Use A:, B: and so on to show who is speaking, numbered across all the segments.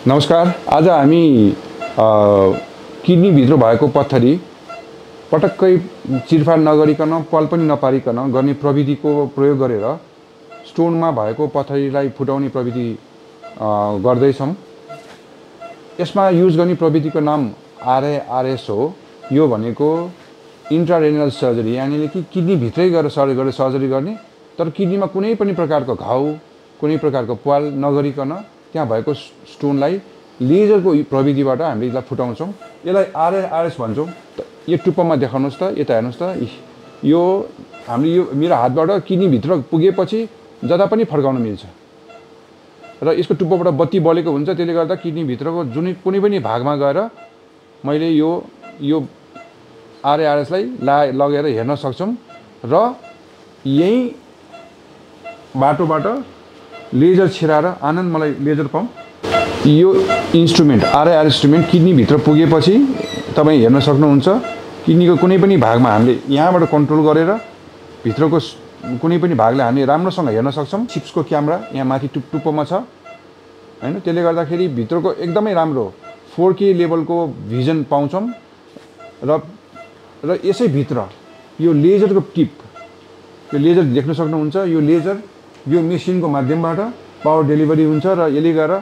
A: नमस्कार। आज हामी किडनीभित्र भएको पत्थरी पटक्कै चिरफार नगरिकन पल पनि नपारिकन गर्ने प्रविधिको प्रयोग गरेर स्टोनमा भएको पत्थरीलाई फुटाउने प्रविधि गर्दैछौँ। यसमा युज गर्ने प्रविधिको नाम आरएआरएस हो। यो भनेको इन्ट्रारेनल सर्जरी, यानी कि किडनीभित्रै गएर सर्जरी गर्ने, तर किडनीमा कुनै पनि प्रकारको घाउ, कुनै प्रकारको पाल नगरिकन त्यहाँ भएको स्टोनलाई लेजरको प्रविधिबाट हामीले यसलाई फुटाउँछौँ। यसलाई आरएआरएस भन्छौँ। यो टुप्पोमा देखाउनुहोस् त, यता हेर्नुहोस् त। यो हामीले यो मेरो हातबाट किडनीभित्र पुगेपछि जता पनि फर्काउन मिल्छ र यसको टुप्पोबाट बत्ती बलेको हुन्छ। त्यसले गर्दा किडनीभित्रको कुनै पनि भागमा गएर मैले यो आरएआरएसलाई लगेर हेर्न सक्छौँ र यही बाटोबाट लेजर छिराएर आनन्द मलाई लेजर पम्प, यो इन्स्ट्रुमेन्ट आरएआर इन्स्ट्रुमेन्ट किडनीभित्र पुगेपछि तपाईँ हेर्न सक्नुहुन्छ। किडनीको कुनै पनि भागमा हामीले यहाँबाट कन्ट्रोल गरेर भित्रको कुनै पनि भागलाई हामीले राम्रोसँग हेर्न सक्छौँ। चिप्सको क्यामेरा यहाँ माथि टुप्पोमा छ हैन। त्यसले गर्दाखेरि भित्रको एकदमै राम्रो 4K लेभलको भिजन पाउँछौँ र यसैभित्र यो लेजरको टिप, यो लेजर देख्न सक्नुहुन्छ। यो लेजर यो मेसिनको माध्यमबाट पावर डेलिभरी हुन्छ र यसले गएर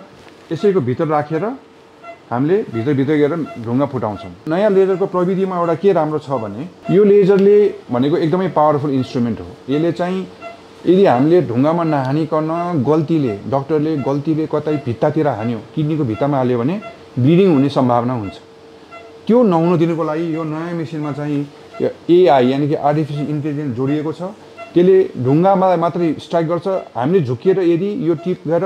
A: यसैको भित्र राखेर हामीले भित्र गएर ढुङ्गा फुटाउँछौँ। नयाँ लेजरको प्रविधिमा एउटा के राम्रो छ भने यो लेजरले भनेको एकदमै पावरफुल इन्स्ट्रुमेन्ट हो। यसले चाहिँ यदि हामीले ढुङ्गामा नहानिकन डक्टरले गल्तीले कतै भित्तातिर हान्यो, किडनीको भित्तामा हाल्यो भने ब्लिडिङ हुने सम्भावना हुन्छ। त्यो नहुन दिनुको लागि यो नयाँ मेसिनमा चाहिँ एआई यानी कि आर्टिफिसियल इन्टेलिजेन्स जोडिएको छ। त्यसले ढुङ्गामा मात्रै स्ट्राइक गर्छ। हामीले झुकिएर यदि यो टिप गएर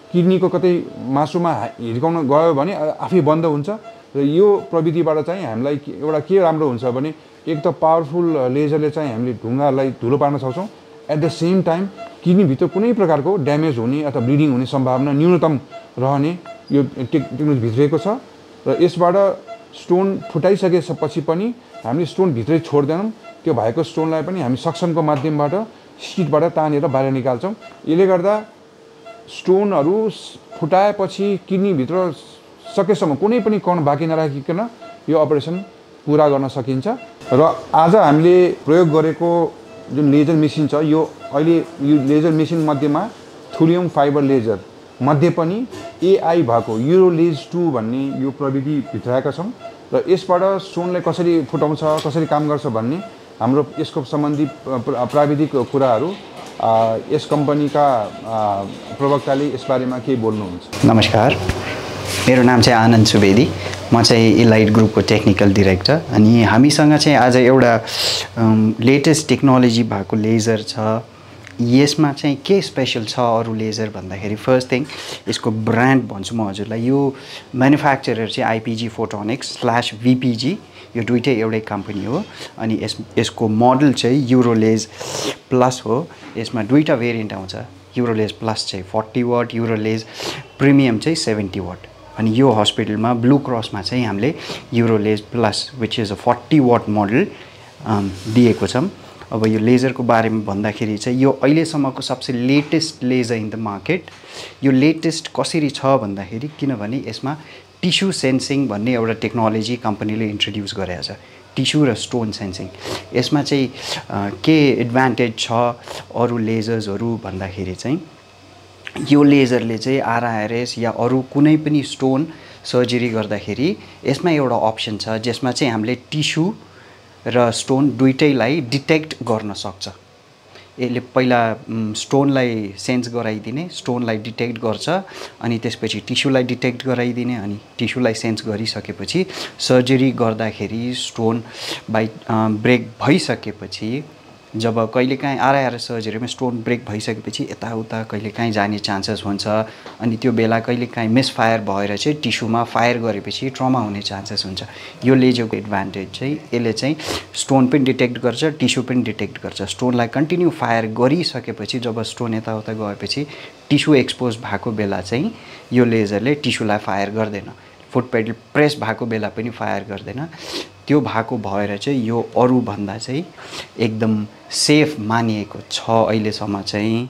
A: किडनीको कतै मासुमा हिर्काउन गयो भने आफै बन्द हुन्छ। र यो प्रविधिबाट चाहिँ हामीलाई एउटा के राम्रो हुन्छ भने एक त पावरफुल लेजरले चाहिँ हामीले ढुङ्गालाई धुलो पार्न सक्छौँ। एट द सेम टाइम किडनीभित्र कुनै प्रकारको ड्यामेज हुने अथवा ब्लिडिङ हुने सम्भावना न्यूनतम रहने यो टेक्नोलोजी भित्रिएको छ। र यसबाट स्टोन फुटाइसकेपछि पनि हामीले स्टोन भित्रै छोड्दैनौँ। त्यो भएको स्टोनलाई पनि हामी सक्सनको माध्यमबाट स्टिकबाट तानेर बाहिर निकाल्छौँ। यसले गर्दा स्टोनहरू फुटाएपछि किडनीभित्र सकेसम्म कुनै पनि कण बाँकी नराखिकन यो अपरेसन पुरा गर्न सकिन्छ। र आज हामीले प्रयोग गरेको जुन लेजर मेसिन छ, यो अहिले यो लेजर मेसिन मध्येमा थुलियम फाइबर लेजर मध्ये पनि एआई भएको युरोलेज 2 भन्ने यो प्रविधि भित्राएका छौँ। र यसबाट स्टोनलाई कसरी फुटाउँछ, कसरी काम गर्छ भन्ने हाम्रो यसको सम्बन्धी प्राविधिक कुराहरू यस कम्पनीका प्रवक्ताले यसबारेमा के बोल्नुहुन्छ।
B: नमस्कार, मेरो नाम चाहिँ आनन्द सुवेदी। म चाहिँ इलाइट ग्रुपको टेक्निकल डाइरेक्टर। अनि हामीसँग चाहिँ आज एउटा लेटेस्ट टेक्नोलोजी भएको लेजर छ। यसमा चाहिँ के स्पेशल छ अरू लेजर भन्दाखेरि, फर्स्ट थिङ यसको ब्रान्ड भन्छु म हजुरलाई। यो म्यानुफ्याक्चरर चाहिँ आइपिजी फोटोनिक्स/भिपिजी, यो दुइटै एउटै कम्पनी हो। अनि यसको मोडल चाहिँ युरोलेज प्लस हो। यसमा दुईवटा भेरिएन्ट आउँछ। युरोलेज प्लस चाहिँ 40 वाट, युरोलेज प्रिमियम चाहिँ 70 वाट। अनि यो हस्पिटलमा ब्लू क्रसमा चाहिँ हामीले युरोलेज plus which is a 40 watt model दिएको छौँ। अब यो लेजरको बारेमा भन्दाखेरि चाहिँ यो अहिलेसम्मको सबसे latest laser in the market. यो लेटेस्ट कसरी छ भन्दाखेरि, किनभने यसमा टिस्यु सेन्सिङ भन्ने एउटा टेक्नोलोजी कम्पनीले इन्ट्रोड्युस गरेको छ। टिस्यु र स्टोन सेन्सिङ। यसमा चाहिँ के एडभान्टेज छ अरू लेजर्सहरू भन्दाखेरि चाहिँ यो लेजरले चाहिँ आरआरएस या अरू कुनै पनि स्टोन सर्जरी गर्दाखेरि यसमा एउटा अप्सन छ जसमा चाहिँ हामीले टिस्यु र स्टोन दुइटैलाई डिटेक्ट गर्न सक्छ। यसले पहिला स्टोनलाई सेन्स गराइदिने, स्टोनलाई डिटेक्ट गर्छ, अनि त्यसपछि टिस्युलाई डिटेक्ट गराइदिने, अनि टिस्युलाई सेन्स गरिसकेपछि सर्जरी गर्दाखेरि स्टोन ब्रेक भइसकेपछि, जब कहिलेकाहीँ आरआरएस सर्जरीमा स्टोन ब्रेक भइसकेपछि यताउता कहिलेकाहीँ जाने चान्सेस हुन्छ। अनि त्यो बेला कहिलेकाहीँ मिसफायर भएर चाहिँ टिस्युमा फायर गरेपछि ट्रमा हुने चान्सेस हुन्छ। यो लेजरको एडभान्टेज चाहिँ यसले चाहिँ स्टोन पनि डिटेक्ट गर्छ, टिस्यु पनि डिटेक्ट गर्छ। स्टोनलाई कन्टिन्यू फायर गरिसकेपछि जब स्टोन यताउता गएपछि टिस्यु एक्सपोज भएको बेला चाहिँ यो लेजरले टिस्युलाई फायर गर्दैन। फुट पेडल प्रेस भएको बेला पनि फायर गर्दैन। त्यो भएको भएर चाहिँ यो अरू भन्दा चाहिँ एकदम सेफ मानिएको छ अहिलेसम्म चाहिँ।